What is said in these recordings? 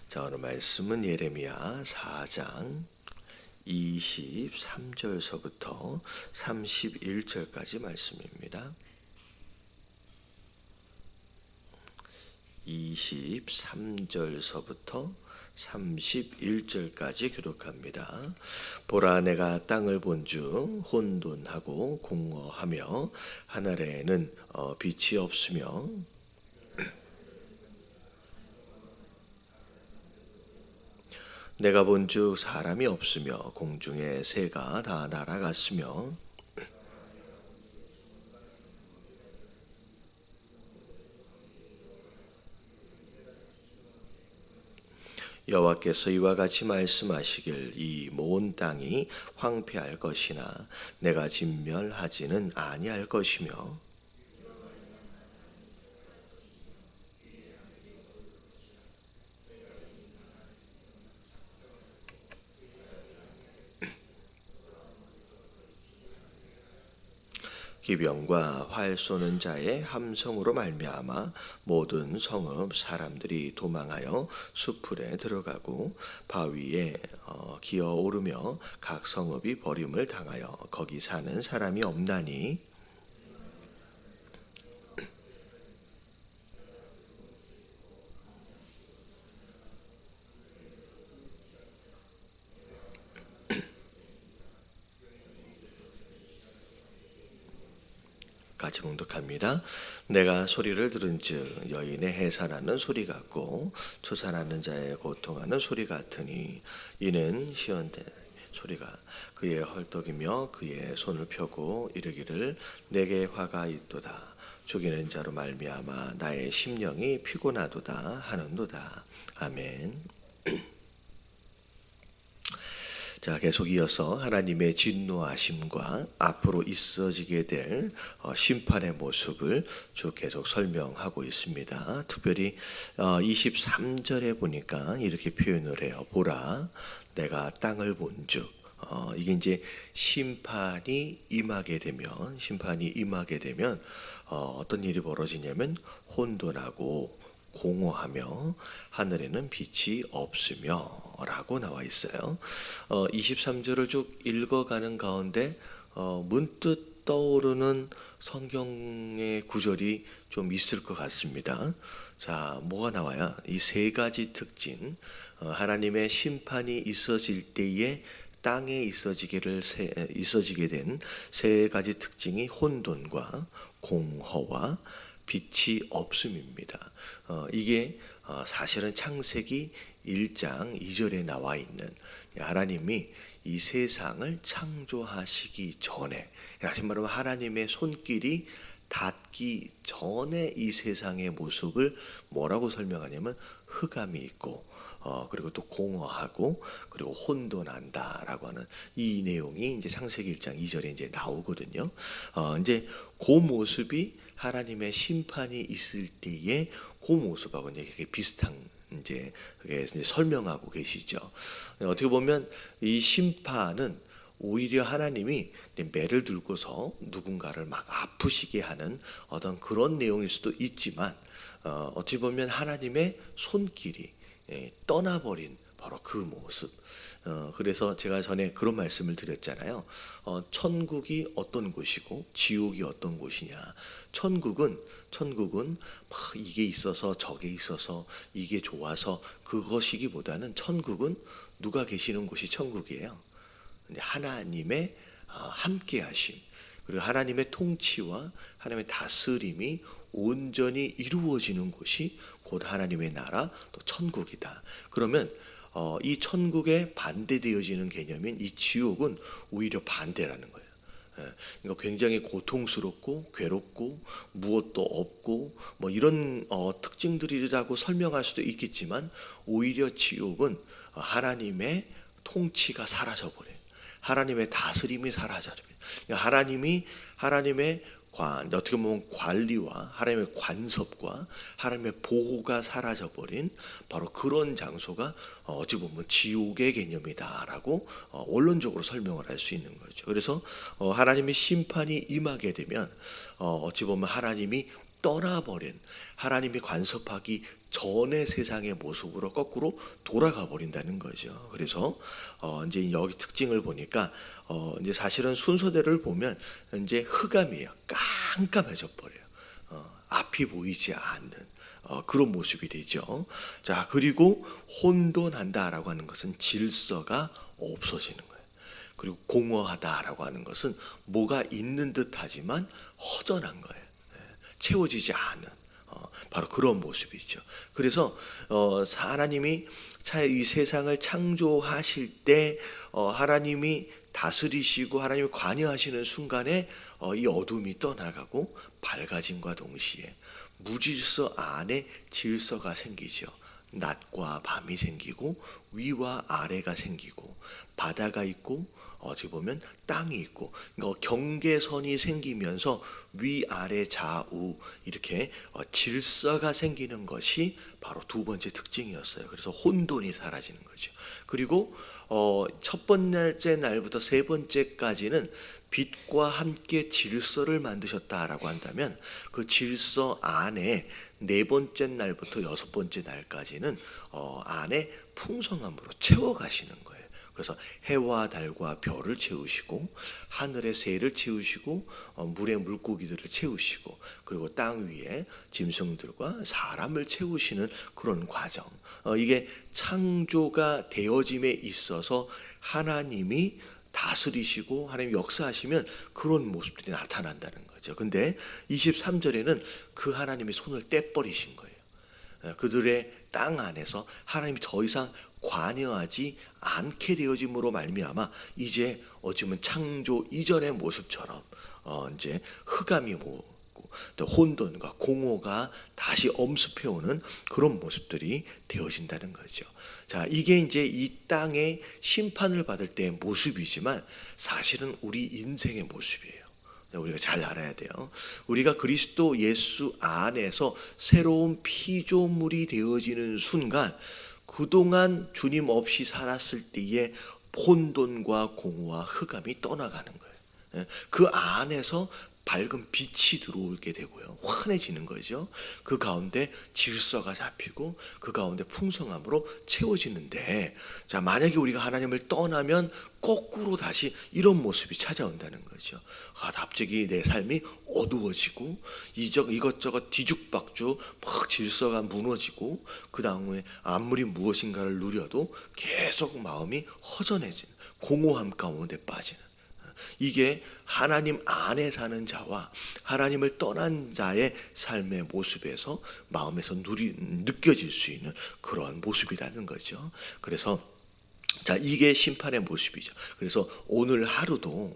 자, 오늘 말씀은 예레미야 4장 23절서부터 31절까지 말씀입니다. 23절서부터 31절까지 기록합니다. 보라, 내가 땅을 본즉 혼돈하고 공허하며 하늘에는 빛이 없으며 내가 본즉 사람이 없으며 공중의 새가 다 날아갔으며 여호와께서 이와 같이 말씀하시길 이 모은 땅이 황폐할 것이나 내가 진멸하지는 아니할 것이며 기병과 활 쏘는 자의 함성으로 말미암아 모든 성읍 사람들이 도망하여 수풀에 들어가고 바위에 기어오르며 각 성읍이 버림을 당하여 거기 사는 사람이 없나니 같이 봉독합니다. 내가 소리를 들은즉 여인의 해산하는 소리 같고 초산하는 자의 고통하는 소리 같으니 이는 시온대 소리가 그의 헐떡이며 그의 손을 펴고 이르기를 내게 화가 있도다. 죽이는 자로 말미암아 나의 심령이 피곤하도다 하는도다. 아멘. 자, 계속 이어서 하나님의 진노하심과 앞으로 있어지게 될 심판의 모습을 쭉 계속 설명하고 있습니다. 특별히 23절에 보니까 이렇게 표현을 해요. 보라, 내가 땅을 본즉 이게 이제 심판이 임하게 되면 어떤 일이 벌어지냐면 혼돈하고 공허하며 하늘에는 빛이 없으며 라고 나와 있어요. 23절을 쭉 읽어가는 가운데 문득 떠오르는 성경의 구절이 좀 있을 것 같습니다. 자, 뭐가 나와요? 이 세 가지 특징, 하나님의 심판이 있어질 때에 땅에 있어지게 된 세 가지 특징이 혼돈과 공허와 빛이 없음입니다. 이게 사실은 창세기 1장 2절에 나와 있는 하나님이 이 세상을 창조하시기 전에, 다시 말하면 하나님의 손길이 닿기 전에 이 세상의 모습을 뭐라고 설명하냐면 흑암이 있고 그리고 또 공허하고 그리고 혼돈한다라고 하는 이 내용이 이제 창세기 1장 2절에 이제 나오거든요. 이제 그 모습이 하나님의 심판이 있을 때의 그 모습하고 이제 비슷한 이제 그게 이제 설명하고 계시죠. 어떻게 보면 이 심판은 오히려 하나님이 매를 들고서 누군가를 막 아프시게 하는 어떤 그런 내용일 수도 있지만 어찌 보면 하나님의 손길이 떠나버린 바로 그 모습. 그래서 제가 전에 그런 말씀을 드렸잖아요. 천국이 어떤 곳이고 지옥이 어떤 곳이냐. 천국은 막 이게 있어서 저게 있어서 이게 좋아서 그것이기보다는 천국은 누가 계시는 곳이 천국이에요. 하나님의 함께하심, 그리고 하나님의 통치와 하나님의 다스림이 온전히 이루어지는 곳이 곧 하나님의 나라 또 천국이다. 그러면 이 천국에 반대되어지는 개념인 이 지옥은 오히려 반대라는 거예요. 그러니까 굉장히 고통스럽고 괴롭고 무엇도 없고 뭐 이런 특징들이라고 설명할 수도 있겠지만 오히려 지옥은 하나님의 통치가 사라져버려요. 하나님의 다스림이 사라져버려요. 그러니까 하나님의 어떻게 보면 관리와 하나님의 관섭과 하나님의 보호가 사라져버린 바로 그런 장소가 어찌 보면 지옥의 개념이다라고 원론적으로 설명을 할 수 있는 거죠. 그래서 하나님의 심판이 임하게 되면 어찌 보면 하나님이 떠나버린, 하나님이 간섭하기 전의 세상의 모습으로 거꾸로 돌아가 버린다는 거죠. 그래서 이제 여기 특징을 보니까 이제 사실은 순서대로를 보면 이제 흑암이에요. 깜깜해져 버려요. 앞이 보이지 않는 그런 모습이 되죠. 자, 그리고 혼돈한다라고 하는 것은 질서가 없어지는 거예요. 그리고 공허하다라고 하는 것은 뭐가 있는 듯하지만 허전한 거예요. 채워지지 않은 바로 그런 모습이죠. 그래서 하나님이 이 세상을 창조하실 때 하나님이 다스리시고 하나님이 관여하시는 순간에 이 어둠이 떠나가고 밝아짐과 동시에 무질서 안에 질서가 생기죠. 낮과 밤이 생기고 위와 아래가 생기고 바다가 있고 어찌 보면 땅이 있고, 그러니까 경계선이 생기면서 위아래 좌우 이렇게 질서가 생기는 것이 바로 두 번째 특징이었어요. 그래서 혼돈이 사라지는 거죠. 그리고 첫 번째 날부터 세 번째까지는 빛과 함께 질서를 만드셨다라고 한다면 그 질서 안에 네 번째 날부터 여섯 번째 날까지는 안에 풍성함으로 채워가시는 거예요. 그래서 해와 달과 별을 채우시고 하늘의 새를 채우시고 물의 물고기들을 채우시고 그리고 땅 위에 짐승들과 사람을 채우시는 그런 과정. 이게 창조가 되어짐에 있어서 하나님이 다스리시고 하나님 역사하시면 그런 모습들이 나타난다는 거죠. 근데 23절에는 그 하나님이 손을 떼버리신 거예요. 그들의 땅 안에서 하나님이 더 이상 관여하지 않게 되어짐으로 말미암아 이제 어찌보면 창조 이전의 모습처럼 이제 흑암이 오고 또 혼돈과 공허가 다시 엄습해오는 그런 모습들이 되어진다는 거죠. 자, 이게 이제 이 땅의 심판을 받을 때의 모습이지만 사실은 우리 인생의 모습이에요. 우리가 잘 알아야 돼요. 우리가 그리스도 예수 안에서 새로운 피조물이 되어지는 순간 그동안 주님 없이 살았을 때의 혼돈과 공허와 흑암이 떠나가는 거예요. 그 안에서 밝은 빛이 들어오게 되고요. 환해지는 거죠. 그 가운데 질서가 잡히고 그 가운데 풍성함으로 채워지는데, 자, 만약에 우리가 하나님을 떠나면 거꾸로 다시 이런 모습이 찾아온다는 거죠. 갑자기 내 삶이 어두워지고 이것저것 뒤죽박죽 막 질서가 무너지고 그 다음에 아무리 무엇인가를 누려도 계속 마음이 허전해지는 공허함 가운데 빠지는, 이게 하나님 안에 사는 자와 하나님을 떠난 자의 삶의 모습에서 마음에서 느껴질 수 있는 그러한 모습이라는 거죠. 그래서 자, 이게 심판의 모습이죠. 그래서 오늘 하루도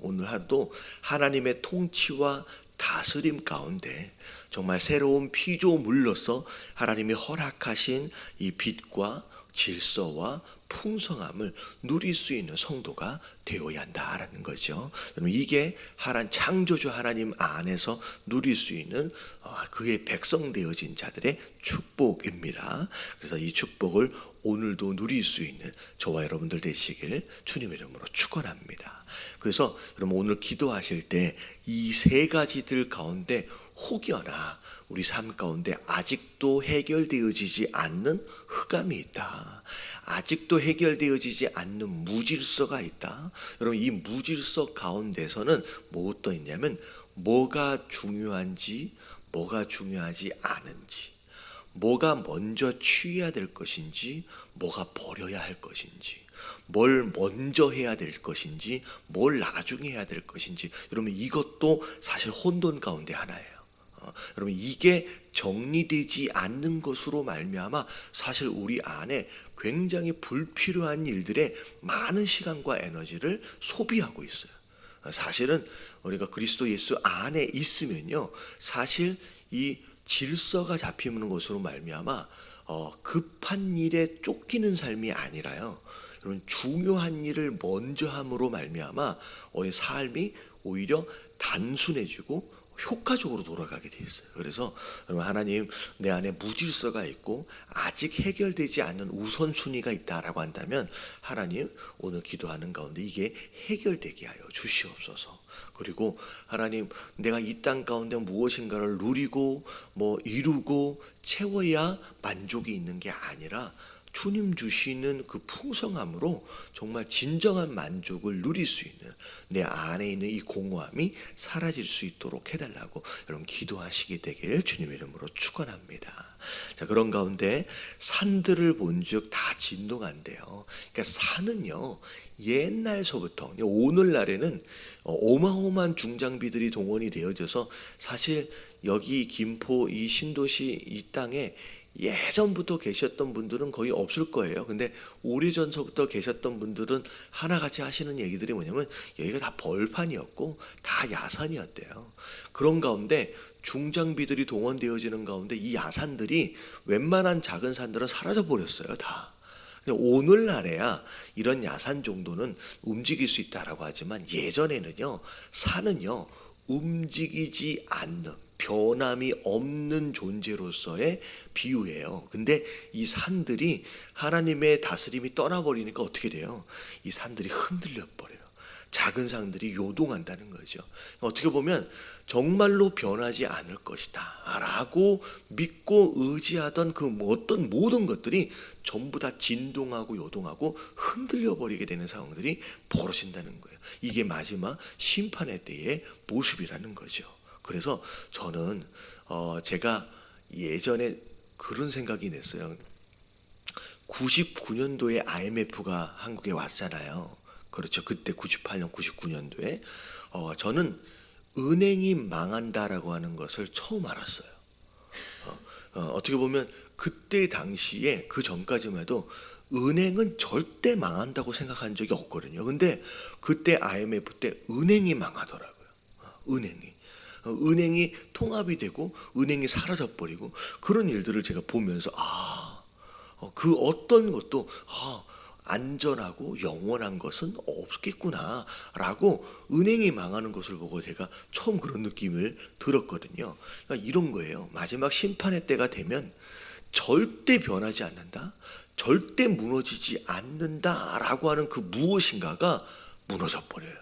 하나님의 통치와 다스림 가운데 정말 새로운 피조물로서 하나님이 허락하신 이 빛과 질서와 풍성함을 누릴 수 있는 성도가 되어야 한다라는 거죠. 이게 창조주 하나님 안에서 누릴 수 있는 그의 백성 되어진 자들의 축복입니다. 그래서 이 축복을 오늘도 누릴 수 있는 저와 여러분들 되시길 주님의 이름으로 축원합니다. 그래서 여러분 오늘 기도하실 때 이 세 가지들 가운데 혹여나 우리 삶 가운데 아직도 해결되어지지 않는 흑암이 있다, 아직도 해결되어지지 않는 무질서가 있다. 여러분 이 무질서 가운데서는 뭐가 있냐면 뭐가 중요한지 뭐가 중요하지 않은지, 뭐가 먼저 취해야 될 것인지 뭐가 버려야 할 것인지, 뭘 먼저 해야 될 것인지 뭘 나중에 해야 될 것인지, 여러분 이것도 사실 혼돈 가운데 하나예요. 여러분 이게 정리되지 않는 것으로 말미암아 사실 우리 안에 굉장히 불필요한 일들에 많은 시간과 에너지를 소비하고 있어요. 사실은 우리가 그리스도 예수 안에 있으면요, 사실 이 질서가 잡히는 것으로 말미암아 급한 일에 쫓기는 삶이 아니라요, 여러분 중요한 일을 먼저 함으로 말미암아 삶이 오히려 단순해지고 효과적으로 돌아가게 돼 있어요. 그래서 여러분 하나님 내 안에 무질서가 있고 아직 해결되지 않는 우선순위가 있다라고 한다면 하나님 오늘 기도하는 가운데 이게 해결되게 하여 주시옵소서. 그리고 하나님, 내가 이 땅 가운데 무엇인가를 누리고 이루고 채워야 만족이 있는 게 아니라 주님 주시는 그 풍성함으로 정말 진정한 만족을 누릴 수 있는, 내 안에 있는 이 공허함이 사라질 수 있도록 해달라고 여러분 기도하시게 되길 주님의 이름으로 축원합니다. 자, 그런 가운데 산들을 본즉 다 진동한대요. 그러니까 산은요, 옛날서부터 오늘날에는 어마어마한 중장비들이 동원이 되어져서 사실 여기 김포 이 신도시 이 땅에 예전부터 계셨던 분들은 거의 없을 거예요. 근데 오래전서부터 계셨던 분들은 하나같이 하시는 얘기들이 뭐냐면 여기가 다 벌판이었고 다 야산이었대요. 그런 가운데 중장비들이 동원되어지는 가운데 이 야산들이 웬만한 작은 산들은 사라져 버렸어요. 다. 오늘날에야 이런 야산 정도는 움직일 수 있다라고 하지만 예전에는요, 산은요 움직이지 않는, 변함이 없는 존재로서의 비유예요. 근데 이 산들이 하나님의 다스림이 떠나버리니까 어떻게 돼요? 이 산들이 흔들려 버려요. 작은 산들이 요동한다는 거죠. 어떻게 보면 정말로 변하지 않을 것이다 라고 믿고 의지하던 그 어떤 모든 것들이 전부 다 진동하고 요동하고 흔들려 버리게 되는 상황들이 벌어진다는 거예요. 이게 마지막 심판의 때의 모습이라는 거죠. 그래서 저는 제가 예전에 그런 생각이 냈어요. 99년도에 IMF가 한국에 왔잖아요. 그렇죠. 그때 98년, 99년도에 저는 은행이 망한다라고 하는 것을 처음 알았어요. 어떻게 보면 그때 당시에 그 전까지만 해도 은행은 절대 망한다고 생각한 적이 없거든요. 근데 그때 IMF 때 은행이 망하더라고요. 은행이 통합이 되고 은행이 사라져버리고 그런 일들을 제가 보면서 그 어떤 것도 안전하고 영원한 것은 없겠구나라고 은행이 망하는 것을 보고 제가 처음 그런 느낌을 들었거든요. 그러니까 이런 거예요. 마지막 심판의 때가 되면 절대 변하지 않는다, 절대 무너지지 않는다라고 하는 그 무엇인가가 무너져 버려요.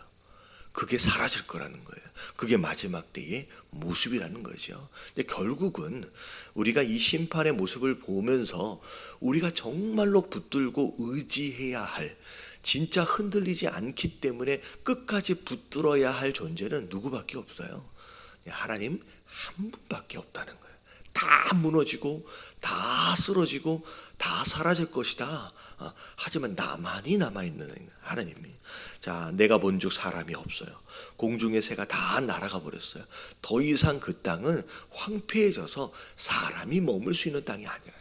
그게 사라질 거라는 거예요. 그게 마지막 때의 모습이라는 거죠. 근데 결국은 우리가 이 심판의 모습을 보면서 우리가 정말로 붙들고 의지해야 할, 진짜 흔들리지 않기 때문에 끝까지 붙들어야 할 존재는 누구밖에 없어요. 하나님 한 분밖에 없다는 거예요. 다 무너지고 다 쓰러지고 다 사라질 것이다. 하지만 나만이 남아있는 하나님이. 자, 내가 본즉 사람이 없어요. 공중의 새가 다 날아가 버렸어요. 더 이상 그 땅은 황폐해져서 사람이 머물 수 있는 땅이 아니라.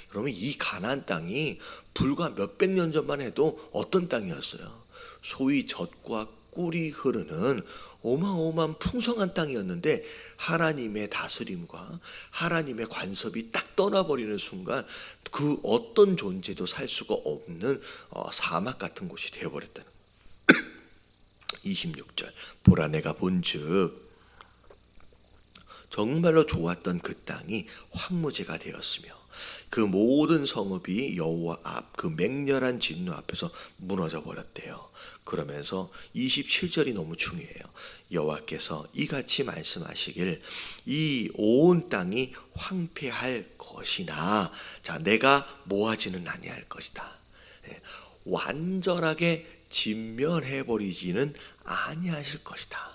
그러면 이 가나안 땅이 불과 몇백 년 전만 해도 어떤 땅이었어요? 소위 젖과 꿀이 흐르는 어마어마한 풍성한 땅이었는데 하나님의 다스림과 하나님의 간섭이 딱 떠나버리는 순간 그 어떤 존재도 살 수가 없는 사막 같은 곳이 되어버렸다는 거예요. 26절 보라 내가 본즉 정말로 좋았던 그 땅이 황무지가 되었으며 그 모든 성읍이 여호와 앞 그 맹렬한 진노 앞에서 무너져 버렸대요. 그러면서 27절이 너무 중요해요. 여호와께서 이같이 말씀하시길 이 온 땅이 황폐할 것이나 자 내가 모하지는 아니할 것이다. 완전하게 진멸해 버리지는 아니하실 것이다.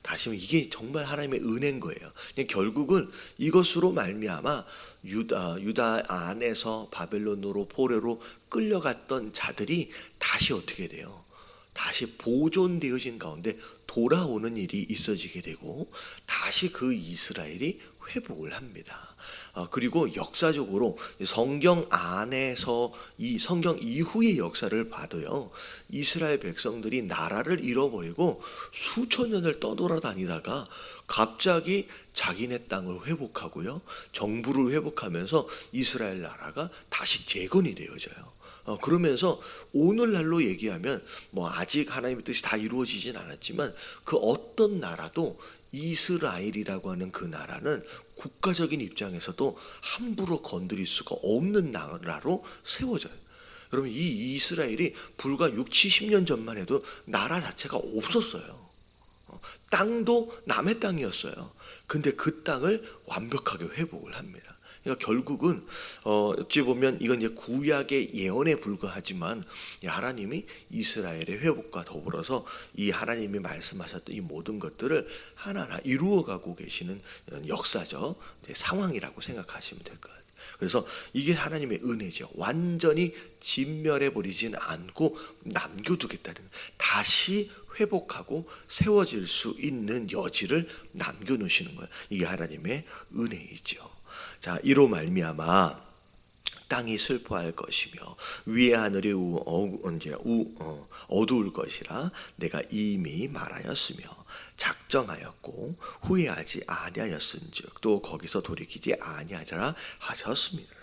다시 말하면 이게 정말 하나님의 은혜인 거예요. 결국은 이것으로 말미암아 유다 안에서 바벨론으로 포로로 끌려갔던 자들이 다시 어떻게 돼요? 다시 보존되어진 가운데 돌아오는 일이 있어지게 되고 다시 그 이스라엘이 회복을 합니다. 그리고 역사적으로 성경 안에서 이 성경 이후의 역사를 봐도요, 이스라엘 백성들이 나라를 잃어버리고 수천 년을 떠돌아다니다가 갑자기 자기네 땅을 회복하고요, 정부를 회복하면서 이스라엘 나라가 다시 재건이 되어져요. 그러면서 오늘날로 얘기하면 아직 하나님의 뜻이 다 이루어지진 않았지만 그 어떤 나라도 이스라엘이라고 하는 그 나라는 국가적인 입장에서도 함부로 건드릴 수가 없는 나라로 세워져요. 여러분 이 이스라엘이 불과 6, 70년 전만 해도 나라 자체가 없었어요. 땅도 남의 땅이었어요. 근데 그 땅을 완벽하게 회복을 합니다. 그러니까 결국은 어찌 보면 이건 이제 구약의 예언에 불과하지만 하나님이 이스라엘의 회복과 더불어서 이 하나님이 말씀하셨던 이 모든 것들을 하나하나 이루어가고 계시는 역사적 상황이라고 생각하시면 될 것 같아요. 그래서 이게 하나님의 은혜죠. 완전히 진멸해 버리진 않고 남겨두겠다는, 다시 회복하고 세워질 수 있는 여지를 남겨놓으시는 거예요. 이게 하나님의 은혜이죠. 자, 이로 말미암아 땅이 슬퍼할 것이며 위의 하늘이 어두울 것이라 내가 이미 말하였으며 작정하였고 후회하지 아니하였은즉 또 거기서 돌이키지 아니하리라 하셨습니다.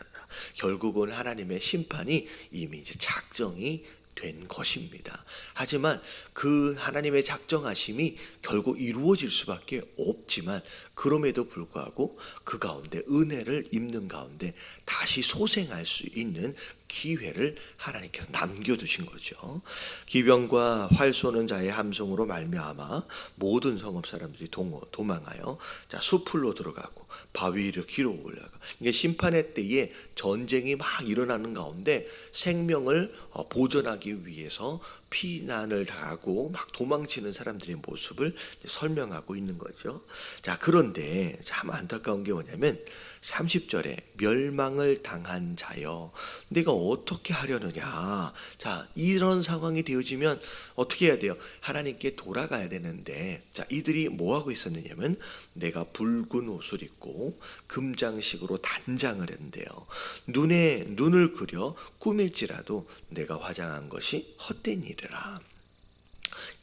결국은 하나님의 심판이 이미 이제 작정이 된 것입니다. 하지만 그 하나님의 작정하심이 결국 이루어질 수밖에 없지만 그럼에도 불구하고 그 가운데 은혜를 입는 가운데 다시 소생할 수 있는 기회를 하나님께서 남겨두신 거죠. 기병과 활 쏘는 자의 함성으로 말미암아 모든 성읍 사람들이 도망하여 자 수풀로 들어가고 바위 위로 기로 올라가. 이게 심판의 때에 전쟁이 막 일어나는 가운데 생명을 보존하기 위해서 피난을 당하고 막 도망치는 사람들의 모습을 설명하고 있는 거죠. 자, 그런데 참 안타까운 게 뭐냐면 30절에 멸망을 당한 자여 내가 어떻게 하려느냐. 자, 이런 상황이 되어지면 어떻게 해야 돼요? 하나님께 돌아가야 되는데, 자, 이들이 뭐 하고 있었느냐면 내가 붉은 옷을 입고 금장식으로 단장을 했는데요. 눈을 그려 꾸밀지라도 내가 화장한 것이 헛된 일이라.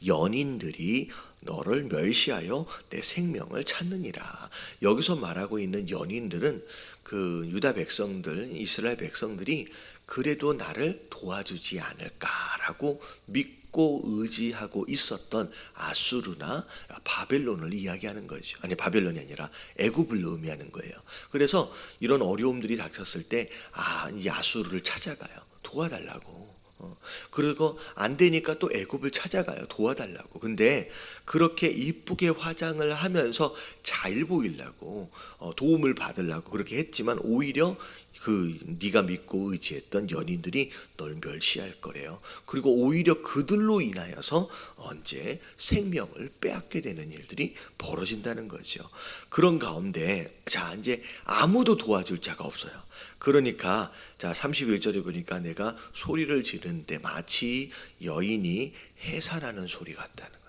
연인들이 너를 멸시하여 내 생명을 찾느니라. 여기서 말하고 있는 연인들은 그 유다 백성들, 이스라엘 백성들이 그래도 나를 도와주지 않을까라고 믿고 의지하고 있었던 아수르나 바벨론을 이야기하는 거죠. 아니, 바벨론이 아니라 애굽을 의미하는 거예요. 그래서 이런 어려움들이 닥쳤을 때 이 아수르를 찾아가요. 도와달라고. 그리고 안 되니까 또 애굽을 찾아가요. 도와달라고. 근데 그렇게 이쁘게 화장을 하면서 잘 보이려고 도움을 받으려고 그렇게 했지만 오히려 그 네가 믿고 의지했던 연인들이 널 멸시할 거래요. 그리고 오히려 그들로 인하여서 언제 생명을 빼앗게 되는 일들이 벌어진다는 거죠. 그런 가운데 자, 이제 아무도 도와줄 자가 없어요. 그러니까 자 31절에 보니까 내가 소리를 지르는데 마치 여인이 해산하는 소리 같다는 거예요.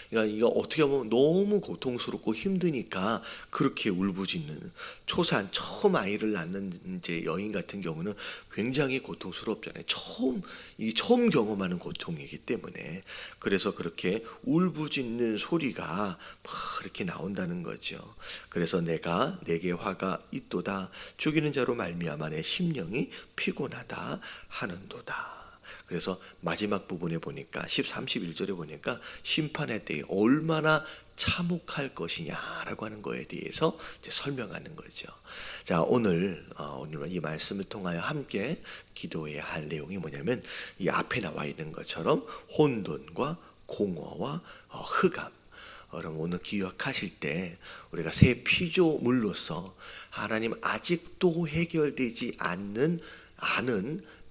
그러니까 이거 어떻게 보면 너무 고통스럽고 힘드니까 그렇게 울부짖는, 초산 처음 아이를 낳는 이제 여인 같은 경우는 굉장히 고통스럽잖아요. 처음 경험하는 고통이기 때문에. 그래서 그렇게 울부짖는 소리가 막 이렇게 나온다는 거죠. 그래서 내게 화가 있도다. 죽이는 자로 말미암아 내 심령이 피곤하다 하는도다. 그래서 마지막 부분에 보니까 31절에 보니까 심판의 때에 얼마나 참혹할 것이냐라고 하는 거에 대해서 이제 설명하는 거죠. 자, 오늘 이 말씀을 통하여 함께 기도해야 할 내용이 뭐냐면 이 앞에 나와 있는 것처럼 혼돈과 공허와 흑암. 여러분 오늘 기억하실 때 우리가 새 피조물로서 하나님 아직도 해결되지 않는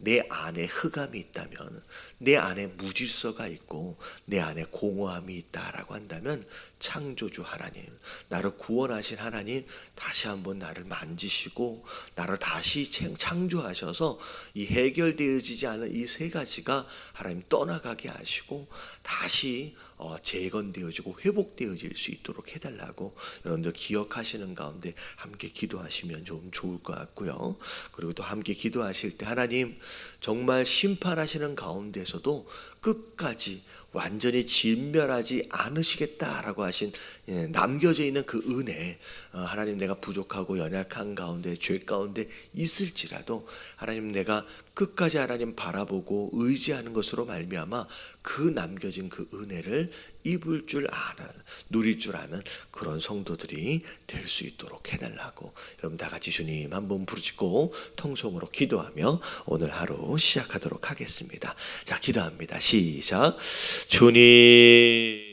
내 안에 흑암이 있다면, 내 안에 무질서가 있고 내 안에 공허함이 있다라고 한다면 창조주 하나님, 나를 구원하신 하나님 다시 한번 나를 만지시고 나를 다시 창조하셔서 이 해결되어지지 않은 이 세 가지가 하나님 떠나가게 하시고 다시 재건되어지고 회복되어질 수 있도록 해달라고 여러분들 기억하시는 가운데 함께 기도하시면 좀 좋을 것 같고요. 그리고 또 함께 기도하실 때 하나님 정말 심판하시는 가운데서도 끝까지 완전히 진멸하지 않으시겠다라고 하신 남겨져 있는 그 은혜, 하나님 내가 부족하고 연약한 가운데 죄 가운데 있을지라도 하나님 내가 끝까지 하나님 바라보고 의지하는 것으로 말미암아 그 남겨진 그 은혜를 입을 줄 아는, 누릴 줄 아는 그런 성도들이 될 수 있도록 해달라고 여러분 다 같이 주님 한번 부르짖고 통성으로 기도하며 오늘 하루 시작하도록 하겠습니다. 자, 기도합니다. 시작. 주님